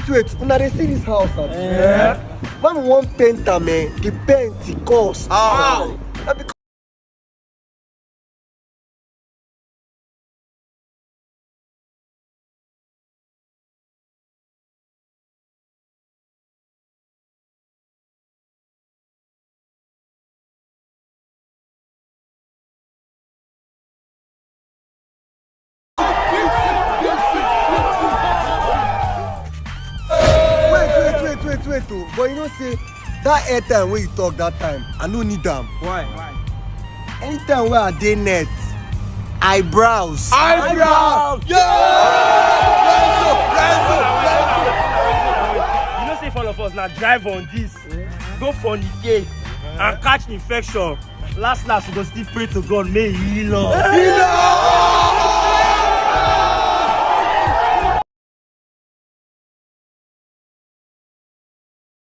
Wait. Una dey see this house, yeah. When we want paint am, the paint it cost. How? Wait, oh. But you know say that airtime wey you talk that time, I no need am. Why? Anytime wey I dey net, eyebrows. Eyebrows! Yeah! You know say for all of us now drive on this, go fornicate and catch infection. Last we go still pray to God, may he heal us.